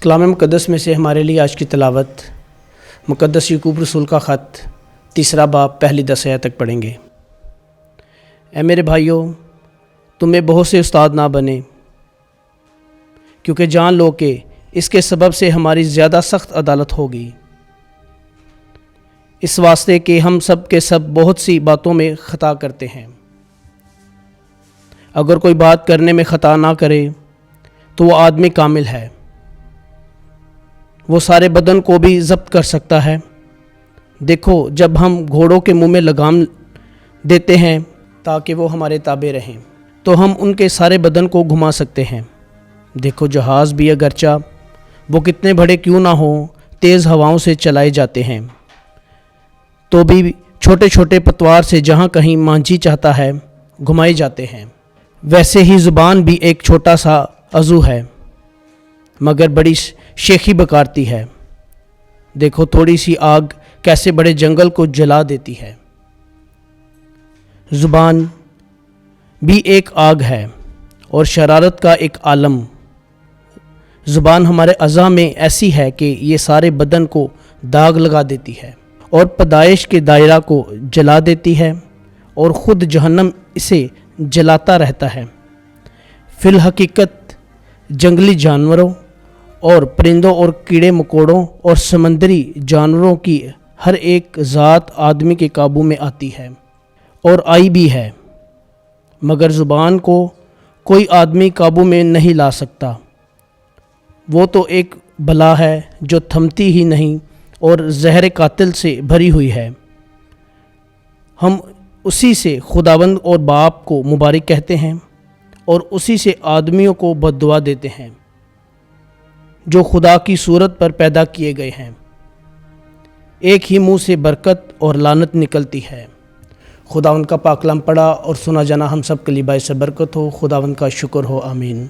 کلام مقدس میں سے ہمارے لیے آج کی تلاوت مقدس یعقوب رسول کا خط 3 باب پہلی 10 آیت تک پڑھیں گے۔ اے میرے بھائیوں، تمہیں بہت سے استاد نہ بنے، کیونکہ جان لو کہ اس کے سبب سے ہماری زیادہ سخت عدالت ہوگی، اس واسطے کہ ہم سب کے سب بہت سی باتوں میں خطا کرتے ہیں۔ اگر کوئی بات کرنے میں خطا نہ کرے تو وہ آدمی کامل ہے، وہ سارے بدن کو بھی ضبط کر سکتا ہے۔ دیکھو، جب ہم گھوڑوں کے منہ میں لگام دیتے ہیں تاکہ وہ ہمارے تابع رہیں، تو ہم ان کے سارے بدن کو گھما سکتے ہیں۔ دیکھو، جہاز بھی اگرچہ وہ کتنے بڑے کیوں نہ ہوں، تیز ہواؤں سے چلائے جاتے ہیں، تو بھی چھوٹے چھوٹے پتوار سے جہاں کہیں مانجھی چاہتا ہے گھمائے جاتے ہیں۔ ویسے ہی زبان بھی ایک چھوٹا سا عضو ہے، مگر بڑی شیخی بکارتی ہے۔ دیکھو، تھوڑی سی آگ کیسے بڑے جنگل کو جلا دیتی ہے۔ زبان بھی ایک آگ ہے اور شرارت کا ایک عالم۔ زبان ہمارے اعضاء میں ایسی ہے کہ یہ سارے بدن کو داغ لگا دیتی ہے اور پیدائش کے دائرہ کو جلا دیتی ہے، اور خود جہنم اسے جلاتا رہتا ہے۔ فی الحقیقت جنگلی جانوروں اور پرندوں اور کیڑے مکوڑوں اور سمندری جانوروں کی ہر ایک ذات آدمی کے قابو میں آتی ہے اور آئی بھی ہے، مگر زبان کو کوئی آدمی قابو میں نہیں لا سکتا۔ وہ تو ایک بلا ہے جو تھمتی ہی نہیں اور زہر قاتل سے بھری ہوئی ہے۔ ہم اسی سے خداوند اور باپ کو مبارک کہتے ہیں اور اسی سے آدمیوں کو بد دعا دیتے ہیں جو خدا کی صورت پر پیدا کیے گئے ہیں۔ ایک ہی منہ سے برکت اور لعنت نکلتی ہے۔ خداوند کا پاک کلام پڑھا اور سنا جانا ہم سب کے لیے باعث برکت ہو۔ خداوند کا شکر ہو، آمین۔